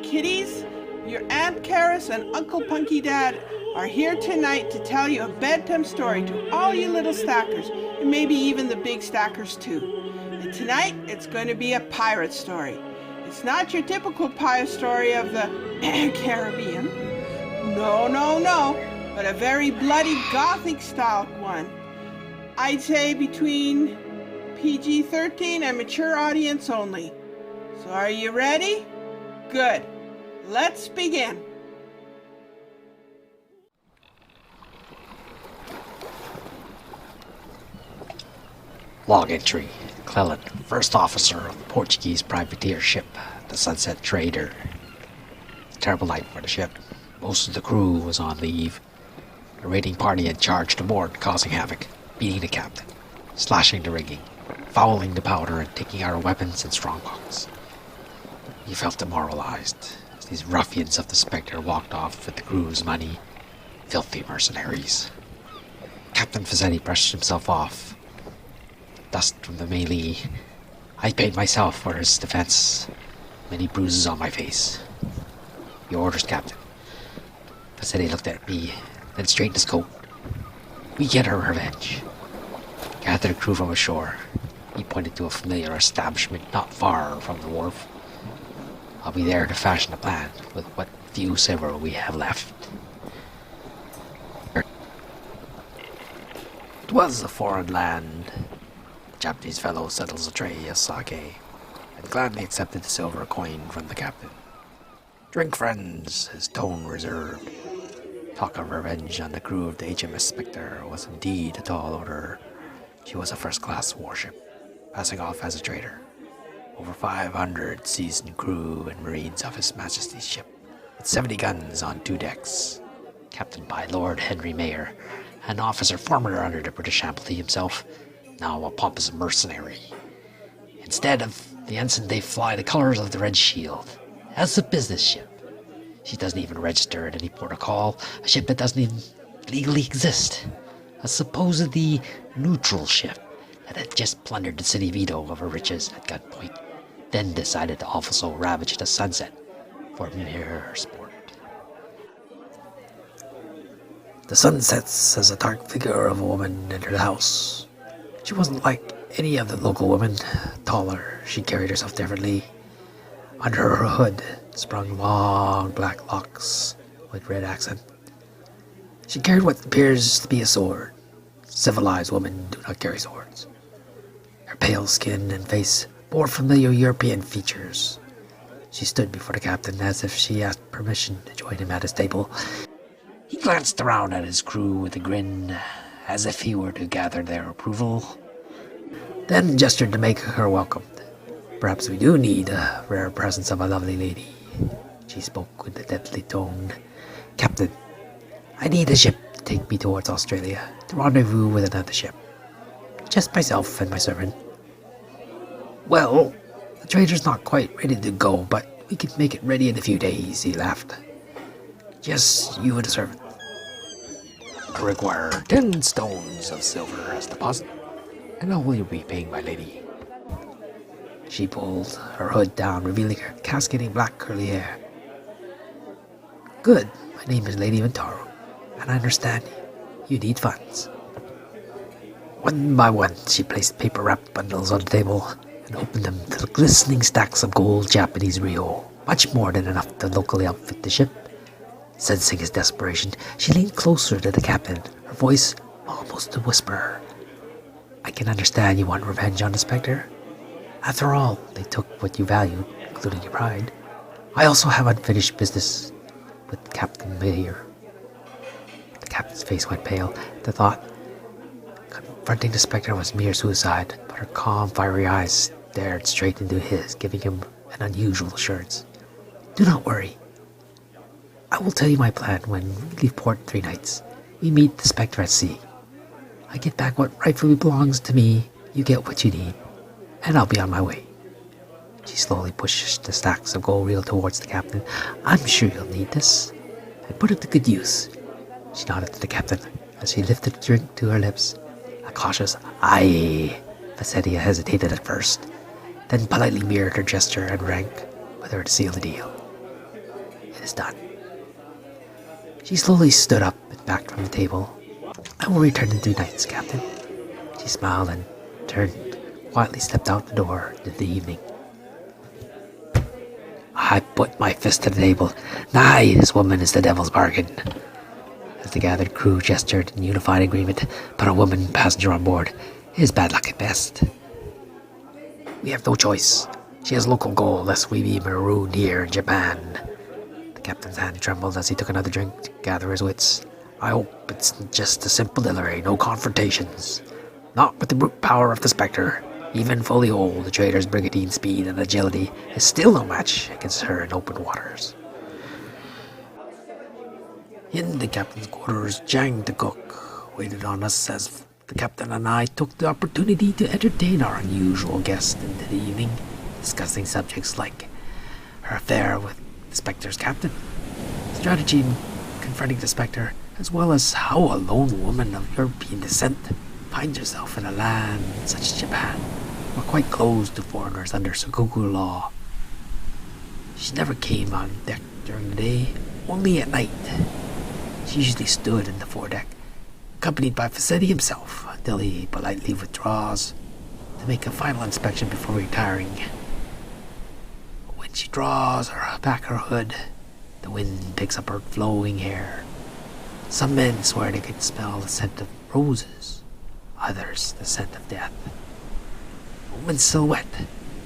Kiddies, your Aunt Karis and Uncle Punkys Dad are here tonight to tell you a bedtime story to all you little stackers, and maybe even the big stackers too. And tonight, it's going to be a pirate story. It's not your typical pirate story of the Caribbean. No, but a very bloody Gothic-style one. I'd say between PG-13 and mature audience only. So are you ready? Good. Let's begin. Log entry. Cleland, first officer of the Portuguese privateer ship, the Sunset Trader. Terrible night for the ship. Most of the crew was on leave. The raiding party had charged aboard, causing havoc, beating the captain, slashing the rigging, fouling the powder, and taking our weapons and strongbox. He felt demoralized as these ruffians of the Spectre walked off with the crew's money. Filthy mercenaries. Captain Fazzetti brushed himself off. Dust from the melee. I paid myself for his defense. Many bruises on my face. Your orders, Captain. Fazzetti looked at me, then straightened his coat. We get our revenge. Gather the crew from ashore. He pointed to a familiar establishment not far from the wharf. I'll be there to fashion a plan with what few silver we have left. It was a foreign land. The Japanese fellow settles a tray of sake and gladly accepted the silver coin from the captain. Drink, friends, his tone reserved. Talk of revenge on the crew of the HMS Spectre was indeed a tall order. She was a first-class warship, passing off as a trader. Over 500 seasoned crew and marines of His Majesty's ship, with 70 guns on 2 decks. Captained by Lord Henry Mayer, an officer formerly under the British Admiralty himself, now a pompous mercenary. Instead of the ensign, they fly the colors of the Red Shield. As a business ship. She doesn't even register at any port of call, a ship that doesn't even legally exist. A supposedly neutral ship that had just plundered the city of Ito of her riches at gunpoint, then decided to also ravage the sunset for mere sport. The sun sets as a dark figure of a woman entered the house. She wasn't like any of the local women. Taller, she carried herself differently. Under her hood sprung long black locks with red accent. She carried what appears to be a sword. Civilized women do not carry swords. Her pale skin and face bore familiar European features. She stood before the captain as if she asked permission to join him at his table. He glanced around at his crew with a grin, as if he were to gather their approval, then gestured to make her welcome. Perhaps we do need a rare presence of a lovely lady. She spoke with a deadly tone. Captain, I need a ship to take me towards Australia, to rendezvous with another ship. Just myself and my servant. Well, the trader's not quite ready to go, but we can make it ready in a few days, he laughed. Just you and the servant. I require 10 stones of silver as deposit, and I will be paying my lady. She pulled her hood down, revealing her cascading black curly hair. Good. My name is Lady Ventaro, and I understand you need funds. One by one, she placed paper-wrapped bundles on the table and opened them to the glistening stacks of gold Japanese ryo, much more than enough to locally outfit the ship. Sensing his desperation, she leaned closer to the captain, her voice almost a whisper. I can understand you want revenge on the Spectre. After all, they took what you valued, including your pride. I also have unfinished business with Captain Mayer. The captain's face went pale at the thought. Confronting the Spectre was mere suicide, but her calm, fiery eyes stared straight into his, giving him an unusual assurance. Do not worry. I will tell you my plan when we leave port 3 nights. We meet the Spectre at sea. I get back what rightfully belongs to me, you get what you need, and I'll be on my way. She slowly pushed the stacks of gold reel towards the captain. I'm sure you'll need this, and put it to good use. She nodded to the captain as she lifted the drink to her lips. A cautious aye. Fazzetti hesitated at first, then politely mirrored her gesture and rang with her to seal the deal. it is done. She slowly stood up and backed from the table. I will return in 2 nights, Captain. She smiled and quietly stepped out the door into the evening. I put my fist to the table. Nay, this woman is the devil's bargain. As the gathered crew gestured in unified agreement, but a woman passenger on board is bad luck at best. We have no choice. She has local gold, lest we be marooned here in Japan. The captain's hand trembled as he took another drink to gather his wits. I hope it's just a simple delivery, no confrontations. Not with the brute power of the Spectre. Even fully whole, the trader's brigantine speed and agility is still no match against her in open waters. In the captain's quarters, Jang the cook waited on us as the captain and I took the opportunity to entertain our unusual guest into the evening, discussing subjects like her affair with the Spectre's captain, strategy in confronting the Spectre, as well as how a lone woman of European descent finds herself in a land such as Japan, were quite closed to foreigners under Sakoku law. She never came on deck during the day, only at night. She usually stood in the foredeck, accompanied by Facchetti himself, until he politely withdraws to make a final inspection before retiring. When she draws back her hood, the wind picks up her flowing hair. Some men swear they could smell the scent of roses, others the scent of death. A woman's silhouette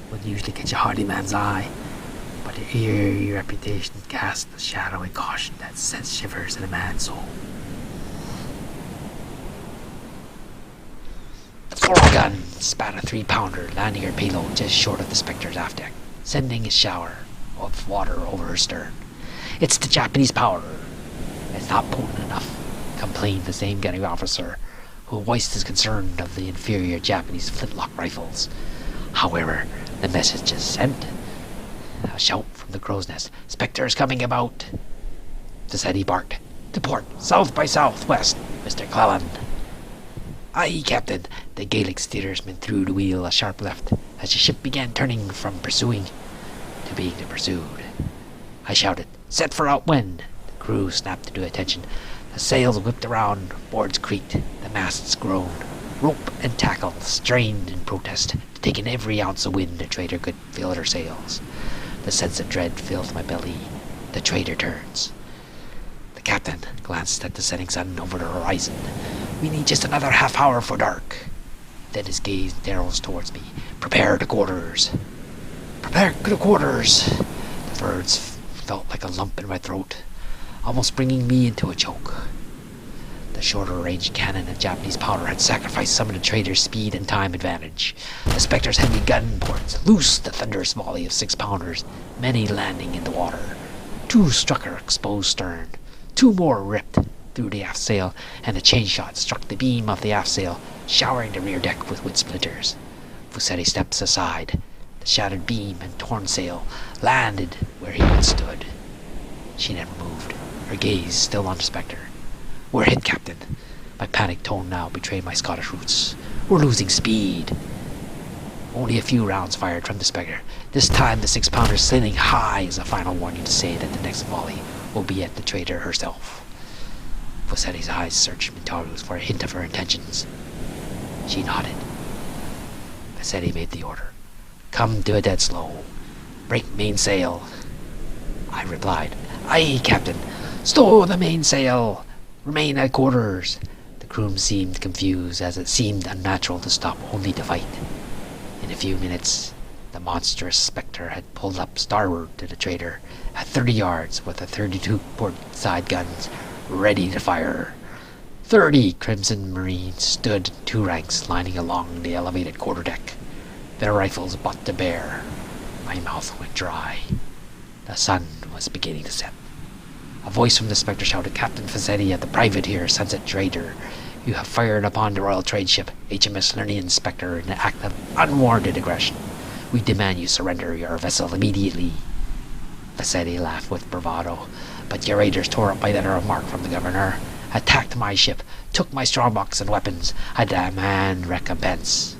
would usually catch a hardy man's eye, but her eerie reputation casts a shadowy caution that sends shivers in a man's soul. The foregun spat a 3-pounder, landing her payload just short of the Spectre's aft deck, sending a shower of water over her stern. It's the Japanese powder. It's not potent enough, complained the same gunnery officer, who voiced his concern of the inferior Japanese flintlock rifles. However, the message is sent. A shout from the crow's nest. Spectre is coming about. Facchetti barked. To port, south by southwest, Mr. Cleland. Aye, Captain. The Gaelic steersman threw the wheel a sharp left as the ship began turning from pursuing to being pursued. I shouted, set for outwind. The crew snapped to attention. The sails whipped around, boards creaked, the masts groaned. Rope and tackle strained in protest to take in every ounce of wind the trader could fill at her sails. The sense of dread filled my belly. The trader turns. The captain glanced at the setting sun over the horizon. We need just another half hour for dark. Then his gaze narrows towards me. Prepare the quarters. Prepare the quarters. The words felt like a lump in my throat, almost bringing me into a choke. The shorter range cannon and Japanese powder had sacrificed some of the trader's speed and time advantage. The Spectre's heavy gun ports loosed a thunderous volley of 6-pounders, many landing in the water. 2 struck her exposed stern. 2 more ripped through the aft sail, and a chain shot struck the beam of the aft sail, showering the rear deck with wood splinters. Facchetti steps aside. The shattered beam and torn sail landed where he had stood. She never moved, her gaze still on the Spectre. We're hit, Captain. My panic tone now betrayed my Scottish roots. We're losing speed. Only a few rounds fired from the Spectre. This time the 6-pounder sailing high as a final warning to say that the next volley will be at the trader herself. Fachetti's eyes searched Mintaru's for a hint of her intentions. She nodded. Facchetti made the order. Come to a dead slow. Break mainsail. I replied, Aye, Captain. Stow the mainsail. Remain at quarters. The crew seemed confused, as it seemed unnatural to stop only to fight. In a few minutes, the monstrous Spectre had pulled up starboard to the trader at 30 yards with the 32 port side guns ready to fire. 30 Crimson Marines stood in 2 ranks lining along the elevated quarterdeck, their rifles butt to bear. My mouth went dry. The sun was beginning to set. A voice from the Spectre shouted, Captain Facchetti at the privateer Sunset Trader. You have fired upon the Royal Trade Ship HMS Lernian Spectre in an act of unwarranted aggression. We demand you surrender your vessel immediately. Facchetti laughed with bravado. But your raiders tore up my letter of marque from the governor, attacked my ship, took my strongbox and weapons. I demand recompense.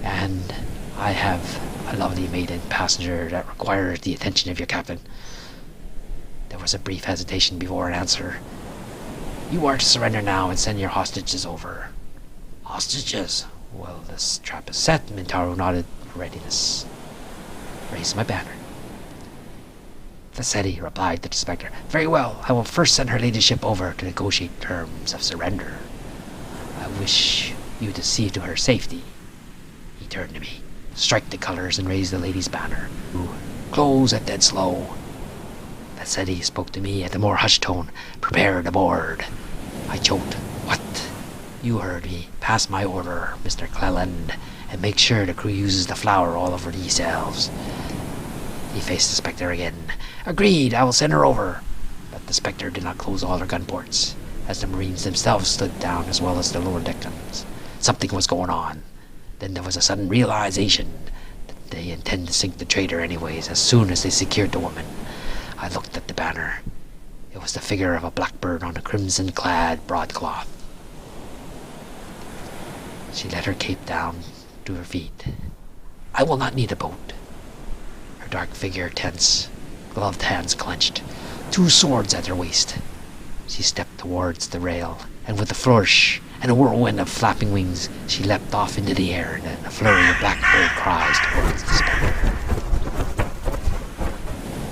And I have a lovely maiden passenger that requires the attention of your captain. There was a brief hesitation before an answer. You are to surrender now and send your hostages over. Hostages? Well, this trap is set. Mintaro nodded in readiness. Raise my banner. Vassetti replied to the Spectre. Very well, I will first send her ladyship over to negotiate terms of surrender. I wish you to see to her safety. He turned to me. Strike the colors and raise the lady's banner. Close at dead slow. Vassetti spoke to me at a more hushed tone. Prepare the board. I choked. What? You heard me. Pass my order, Mr. Cleland, and make sure the crew uses the flour all over these elves. He faced the Spectre again. Agreed, I will send her over. But the Spectre did not close all her gun ports, as the Marines themselves stood down as well as the lower deck guns. Something was going on. Then there was a sudden realization that they intend to sink the traitor anyways as soon as they secured the woman. I looked at the banner. It was the figure of a blackbird on a crimson-clad broadcloth. She let her cape down to her feet. I will not need a boat. Her dark figure tense, gloved hands clenched, 2 swords at her waist. She stepped towards the rail, and with a flourish and a whirlwind of flapping wings, she leapt off into the air, and in a flurry of blackbird cries towards the Spectre.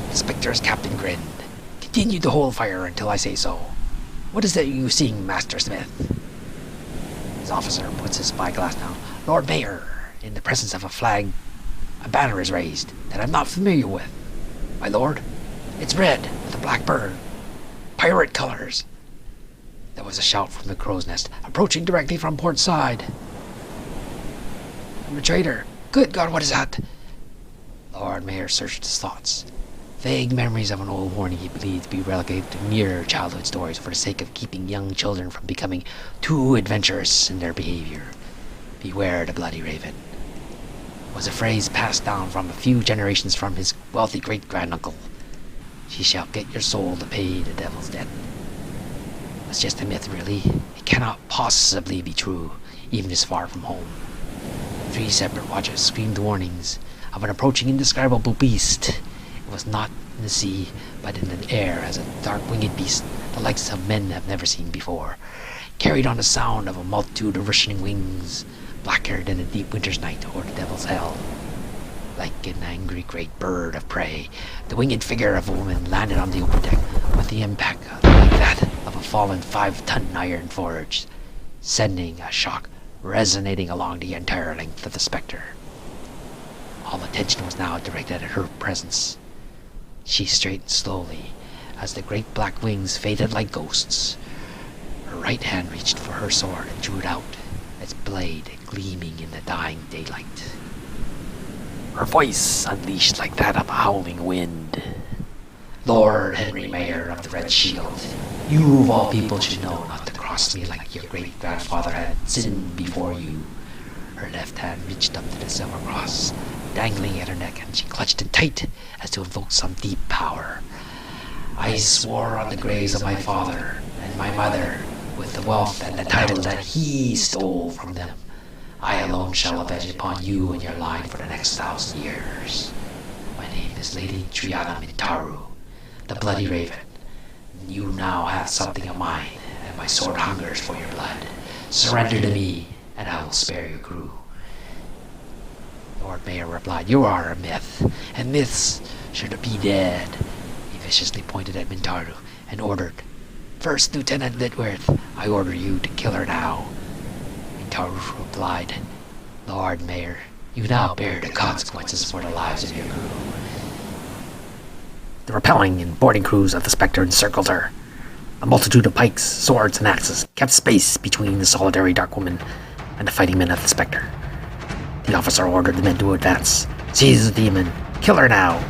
The Spectre's captain grinned. Continue to hold fire until I say so. What is that you seeing, Master Smith? His officer puts his spyglass down. Lord Mayor, in the presence of a banner is raised that I'm not familiar with. My lord, it's red with a black bird. Pirate colors. There was a shout from the crow's nest, approaching directly from port side. I'm a traitor. Good God, what is that? Lord Mayor searched his thoughts. Vague memories of an old warning he believed to be relegated to mere childhood stories for the sake of keeping young children from becoming too adventurous in their behavior. Beware the bloody raven was a phrase passed down from a few generations from his wealthy great-granduncle. She shall get your soul to pay the devil's debt. It's just a myth, really. It cannot possibly be true, even this far from home. 3 separate watches screamed warnings of an approaching indescribable beast. It was not in the sea, but in the air as a dark-winged beast, the likes of men have never seen before, carried on the sound of a multitude of rushing wings, blacker than a deep winter's night or the devil's hell. Like an angry great bird of prey, the winged figure of a woman landed on the open deck with the impact like that of a fallen 5-ton iron forge, sending a shock resonating along the entire length of the Spectre. All attention was now directed at her presence. She straightened slowly as the great black wings faded like ghosts. Her right hand reached for her sword and drew it out, its blade gleaming in the dying daylight. Her voice unleashed like that of a howling wind. Lord Henry Mayor of the Red Shield, you of all people should know not to cross me like your great-grandfather had sinned before you. Her left hand reached up to the silver cross, dangling at her neck, and she clutched it tight as to invoke some deep power. I swore on the graves of my father and my mother, with the wealth and the title that he stole from them, I alone shall avenge upon you and your line for the next 1,000 years. My name is Lady Triana Mintaru, the Bloody Raven. You now have something of mine, and my sword hungers for your blood. Surrender to me, and I will spare your crew. Lord Mayor replied, you are a myth, and myths should be dead. He viciously pointed at Mintaru and ordered, First Lieutenant Litworth, I order you to kill her now. Mintaru replied, Lord Mayor, you now bear the consequences for the lives of your crew. The repelling and boarding crews of the Spectre encircled her. A multitude of pikes, swords, and axes kept space between the solitary dark woman and the fighting men of the Spectre. The officer ordered the men to advance. Seize the demon. Kill her now.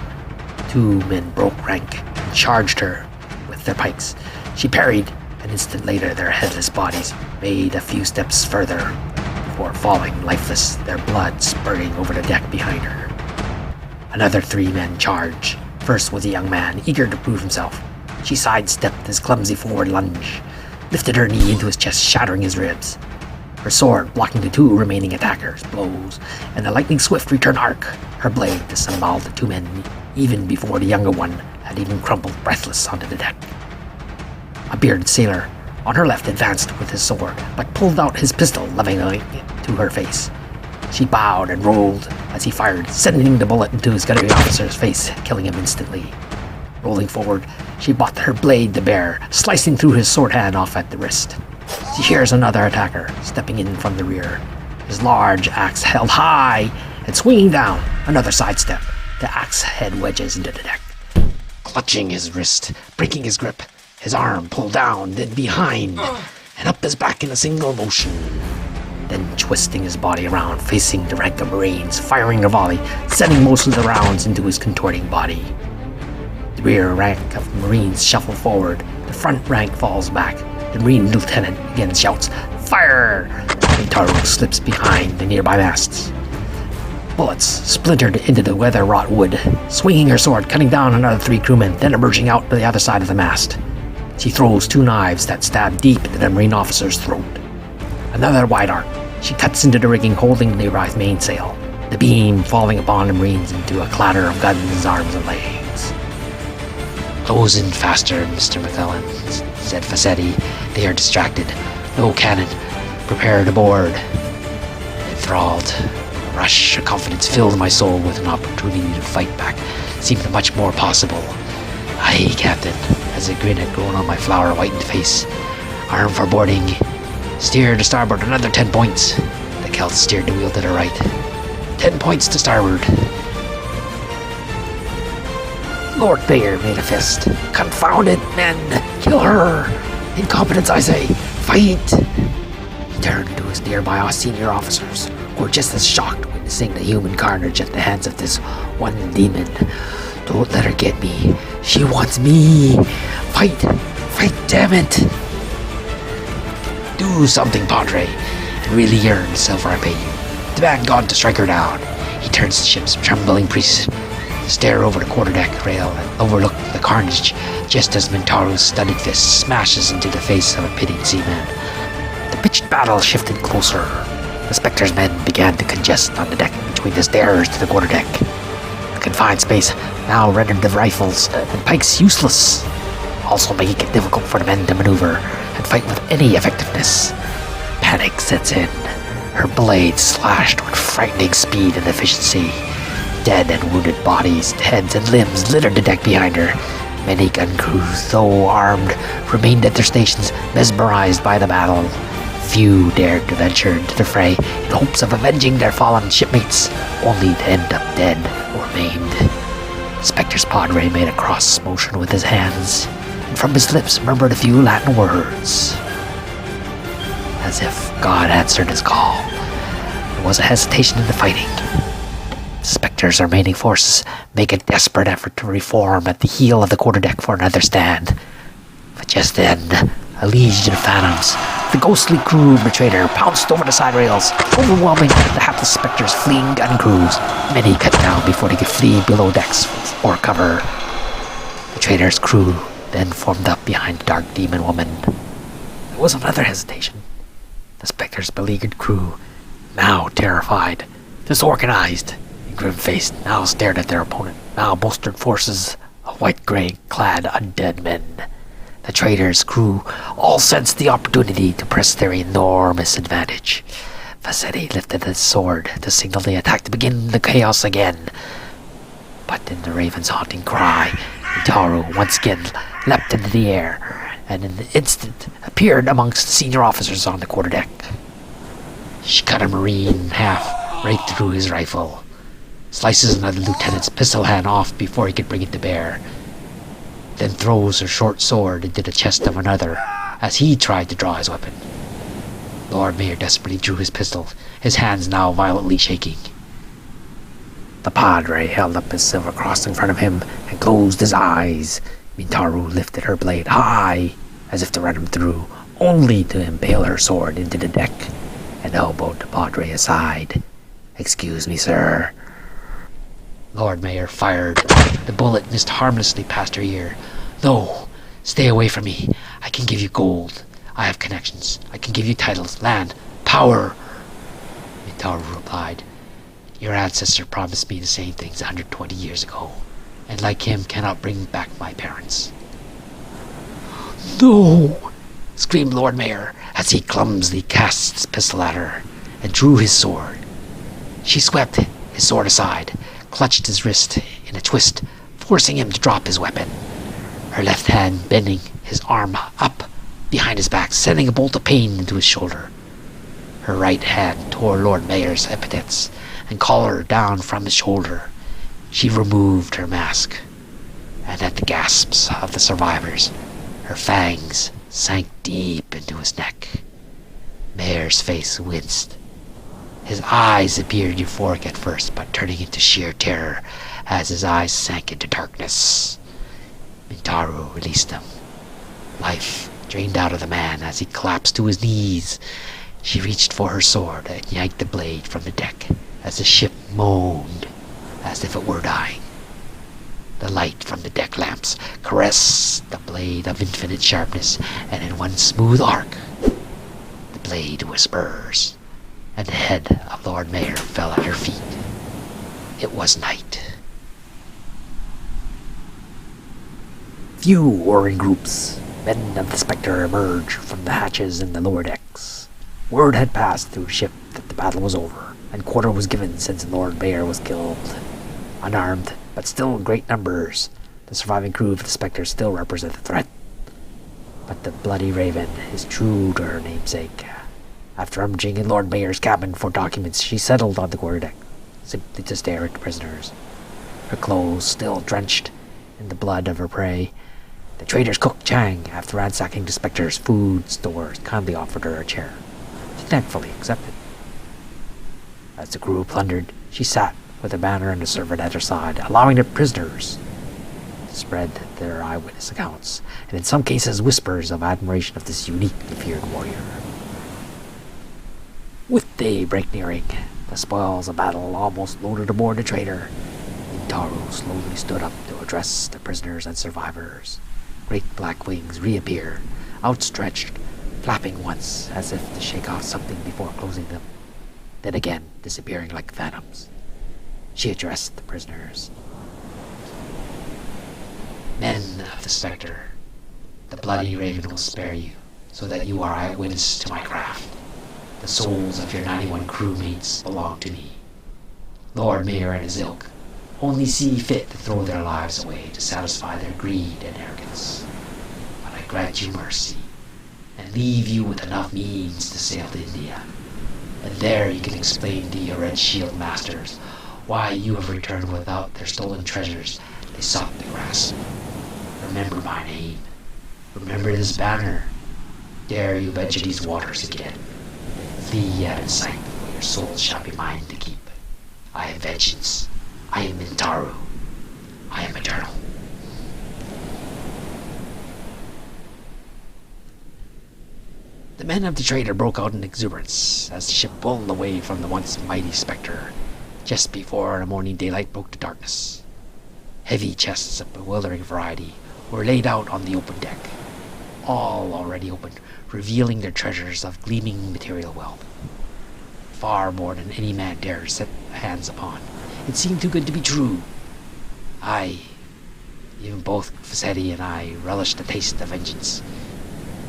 2 men broke rank and charged her with their pikes. She parried. An instant later, their headless bodies made a few steps further before falling lifeless, their blood spurting over the deck behind her. Another 3 men charged. First was a young man, eager to prove himself. She sidestepped his clumsy forward lunge, lifted her knee into his chest, shattering his ribs. Her sword blocking the 2 remaining attackers' blows, and a lightning-swift return arc. Her blade disemboweled the 2 men even before the younger one had even crumpled breathless onto the deck. A bearded sailor on her left advanced with his sword, but pulled out his pistol, leveling it to her face. She bowed and rolled as he fired, sending the bullet into his gunnery officer's face, killing him instantly. Rolling forward, she brought her blade to bear, slicing through his sword hand off at the wrist. She hears another attacker stepping in from the rear, his large axe held high and swinging down. Another sidestep. The axe head wedges into the deck, clutching his wrist, breaking his grip. His arm pulled down, then behind, and up his back in a single motion. Then twisting his body around, facing the rank of Marines, firing a volley, sending most of the rounds into his contorting body. The rear rank of Marines shuffle forward. The front rank falls back. The Marine lieutenant again shouts, "Fire!" Mintaro slips behind the nearby masts. Bullets splintered into the weather-wrought wood, swinging her sword, cutting down another 3 crewmen, then emerging out to the other side of the mast. She throws 2 knives that stab deep into the Marine officer's throat. Another wide arc. She cuts into the rigging, holding the nearby mainsail, the beam falling upon the Marines into a clatter of guns, arms, and legs. "Close in faster, Mr. McClellan," said Facchetti. "They are distracted. No cannon. Prepare to board." Enthralled, a rush of confidence filled my soul with an opportunity to fight back. Seemed much more possible. "Aye, Captain," as a grin had grown on my flower-whitened face. "Arm for boarding. Steer to starboard another 10 points. The Celt steered the wheel to the right. 10 points to starboard. Lord Mayor made a fist. "Confounded men! Kill her! Incompetence, I say! Fight!" He turned to his nearby senior officers, who were just as shocked witnessing the human carnage at the hands of this one demon. "Don't let her get me. She wants me. Fight! Fight, damn it! Do something, Padre, and really earn the silver I pay you. Demand God to strike her down." He turns the ship's trembling priests to stare over the quarterdeck rail and overlook the carnage just as Mintaro's studded fist smashes into the face of a pitied seaman. The pitched battle shifted closer. The Spectre's men began to congest on the deck between the stairs to the quarterdeck. The confined space now rendered the rifles and pikes useless, also making it difficult for the men to maneuver and fight with any effectiveness. Panic sets in. Her blades slashed with frightening speed and efficiency. Dead and wounded bodies, heads, and limbs littered the deck behind her. Many gun crews, though armed, remained at their stations, mesmerized by the battle. Few dared to venture into the fray in hopes of avenging their fallen shipmates, only to end up dead or maimed. Spectre's Padre made a cross motion with his hands, and from his lips murmured a few Latin words. As if God answered his call, there was a hesitation in the fighting. Spectre's remaining forces make a desperate effort to reform at the heel of the quarterdeck for another stand. But just then, a legion of phantoms, the ghostly crew betrayed her, pounced over the side rails, overwhelming the hapless Spectre's fleeing gun crews. Many cut down before they could flee below decks or cover. The trader's crew then formed up behind the dark demon woman. There was another hesitation. The Spectre's beleaguered crew, now terrified, disorganized, and grim-faced, now stared at their opponent, now bolstered forces of white-gray clad undead men. The trader's crew all sensed the opportunity to press their enormous advantage. Facchetti lifted his sword to signal the attack to begin the chaos again. But in the raven's haunting cry, Mintaro once again leapt into the air, and in an instant appeared amongst the senior officers on the quarterdeck. She cut a Marine in half, right through his rifle, slices another lieutenant's pistol hand off before he could bring it to bear, then throws her short sword into the chest of another as he tried to draw his weapon. Lord Mayor desperately drew his pistol, his hands now violently shaking. The Padre held up his silver cross in front of him and closed his eyes. Mintaro lifted her blade high, as if to run him through, only to impale her sword into the deck, and elbowed the Padre aside. "Excuse me, sir." Lord Mayor fired. The bullet missed harmlessly past her ear. "No, stay away from me. I can give you gold. I have connections. I can give you titles, land, power." Mintaro replied, "Your ancestor promised me the same things 120 years ago. and like him cannot bring back my parents." "No!" screamed Lord Mayor as he clumsily cast his pistol at her and drew his sword. She swept his sword aside, clutched his wrist in a twist, forcing him to drop his weapon, her left hand bending his arm up behind his back, sending a bolt of pain into his shoulder. Her right hand tore Lord Mayor's epaulettes and collar down from his shoulder. She removed her mask, and at the gasps of the survivors, her fangs sank deep into his neck. Mayor's face winced. His eyes appeared euphoric at first, but turning into sheer terror as his eyes sank into darkness. Mintaro released him. Life drained out of the man as he collapsed to his knees. She reached for her sword and yanked the blade from the deck as the ship moaned as if it were dying. The light from the deck lamps caressed the blade of infinite sharpness, and in one smooth arc, the blade whispers, and the head of Lord Mayor fell at her feet. It was night. Few warring groups, men of the Spectre, emerged from the hatches in the lower decks. Word had passed through ship that the battle was over, and quarter was given since Lord Mayor was killed. Unarmed, but still in great numbers, the surviving crew of the Spectre still represent a threat. But the Bloody Raven is true to her namesake. After rummaging in Lord Mayor's cabin for documents, she settled on the quarterdeck, simply to stare at the prisoners. Her clothes still drenched in the blood of her prey. The trader's cook, Chang, after ransacking the Spectre's food stores, kindly offered her a chair. She thankfully accepted. As the crew plundered, she sat with a banner and a servant at her side, allowing the prisoners to spread their eyewitness accounts, and in some cases whispers of admiration of this uniquely feared warrior. With daybreak nearing, the spoils of battle almost loaded aboard the trader, Mintaro slowly stood up to address the prisoners and survivors. Great black wings reappeared, outstretched, flapping once as if to shake off something before closing them, then again disappearing like phantoms. She addressed the prisoners. "Men of the Spectre, the Bloody Raven will spare you, so that you are eyewitness to my craft. The souls of your 91 crewmates belong to me. Lord Mayor and his ilk only see fit to throw their lives away to satisfy their greed and arrogance. But I grant you mercy, and leave you with enough means to sail to India. And there you can explain to your Red Shield masters why you have returned without their stolen treasures they sought to grasp. Remember my name. Remember this banner. Dare you venture these waters again. Flee out of sight, where your souls shall be mine to keep. I am vengeance. I am Mintaro. I am eternal." The men of the trader broke out in exuberance as the ship pulled away from the once mighty Spectre, just before the morning daylight broke the darkness. Heavy chests of bewildering variety were laid out on the open deck, all already opened, revealing their treasures of gleaming material wealth. Far more than any man dared set hands upon. It seemed too good to be true. Even both Vassetti and I relished the taste of vengeance,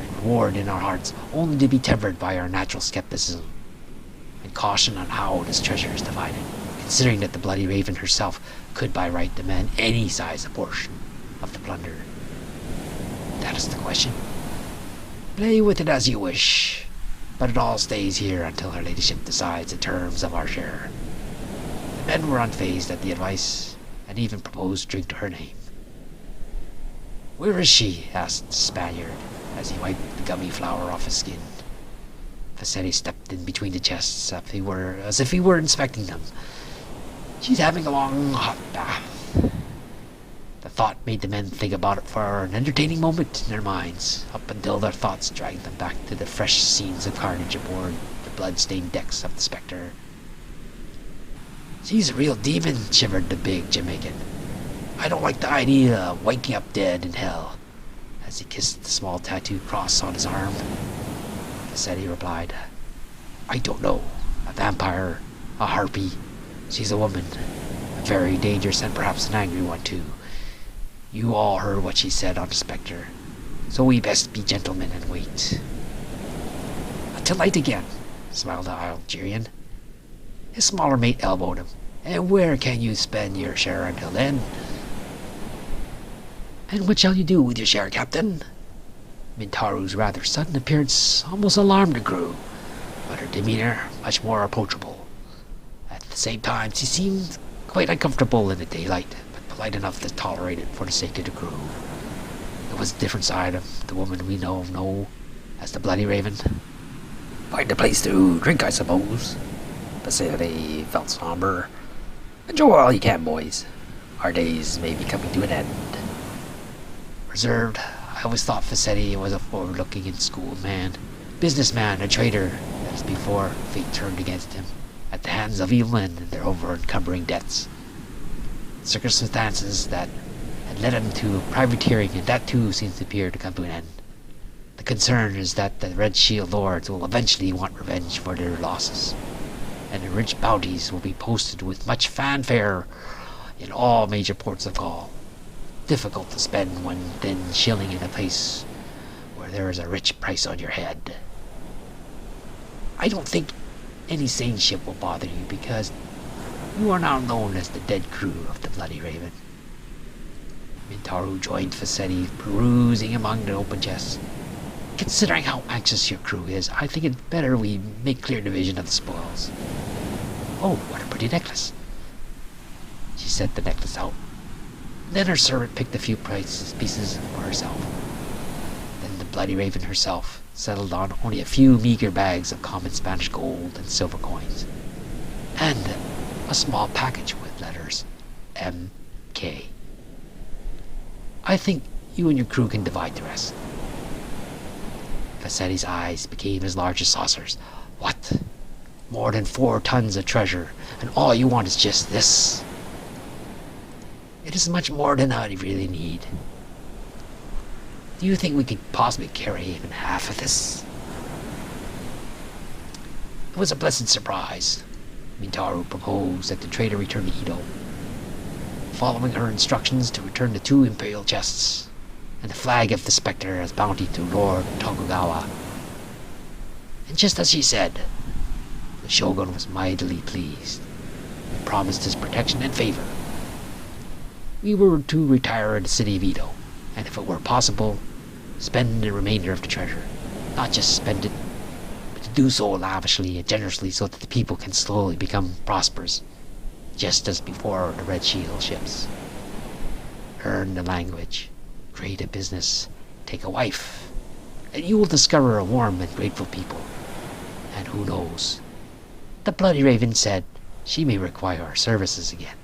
and reward in our hearts only to be tempered by our natural skepticism and caution on how this treasure is divided, considering that the Bloody Raven herself could by right demand any size portion of the plunder. That is the question. Play with it as you wish, but it all stays here until her ladyship decides the terms of our share. The men were unfazed at the advice, and even proposed drink to her name. "Where is she?" asked the Spaniard, as he wiped the gummy flour off his skin. Vassetti stepped in between the chests as if he were inspecting them. "She's having a long, hot bath." The thought made the men think about it for an entertaining moment in their minds, up until their thoughts dragged them back to the fresh scenes of carnage aboard the blood-stained decks of the Spectre. "She's a real demon," shivered the big Jamaican. "I don't like the idea of waking up dead in hell," as he kissed the small tattooed cross on his arm. Vassetti replied, "I don't know. A vampire, a harpy. She's a woman. A very dangerous and perhaps an angry one, too. You all heard what she said on the Spectre, so we best be gentlemen and wait. Until night again, smiled the Algerian. His smaller mate elbowed him. And where can you spend your share until then? And what shall you do with your share, Captain? Mintaru's rather sudden appearance almost alarmed the crew, but her demeanor much more approachable. At the same time, she seemed quite uncomfortable in the daylight, but polite enough to tolerate it for the sake of the crew. It was a different side of the woman we know as the Bloody Raven. Find a place to drink, I suppose. Facility felt somber. Enjoy all you can, boys. Our days may be coming to an end. Reserved, I always thought Facchetti was a forward-looking and schooled man. Businessman, a trader, as before fate turned against him, at the hands of evil men and their over-encumbering debts. Circumstances that had led him to privateering, and that too seems to appear to come to an end. The concern is that the Red Shield Lords will eventually want revenge for their losses, and the rich bounties will be posted with much fanfare in all major ports of Gaul. Difficult to spend one thin shilling in a place where there is a rich price on your head. I don't think any sane ship will bother you, because you are now known as the dead crew of the Bloody Raven. Mintaru joined Facchetti, perusing among the open chests. Considering how anxious your crew is, I think it better we make clear division of the spoils. Oh, what a pretty necklace. She set the necklace out. Then her servant picked a few pieces for herself. Then the Bloody Raven herself settled on only a few meager bags of common Spanish gold and silver coins, and a small package with letters MK. I think you and your crew can divide the rest. Fachetti's eyes became as large as saucers. What? More than 4 tons of treasure, and all you want is just this? It is much more than I really need. Do you think we could possibly carry even half of this? It was a pleasant surprise. Mintaru proposed that the trader return to Edo, following her instructions to return the 2 imperial chests and the flag of the Spectre as bounty to Lord Tokugawa. And just as she said, the Shogun was mightily pleased and promised his protection and favor. We were to retire in the city of Edo, and if it were possible, spend the remainder of the treasure. Not just spend it, but to do so lavishly and generously so that the people can slowly become prosperous, just as before the Red Shield ships. Learn the language, create a business, take a wife, and you will discover a warm and grateful people. And who knows? The Bloody Raven said she may require our services again.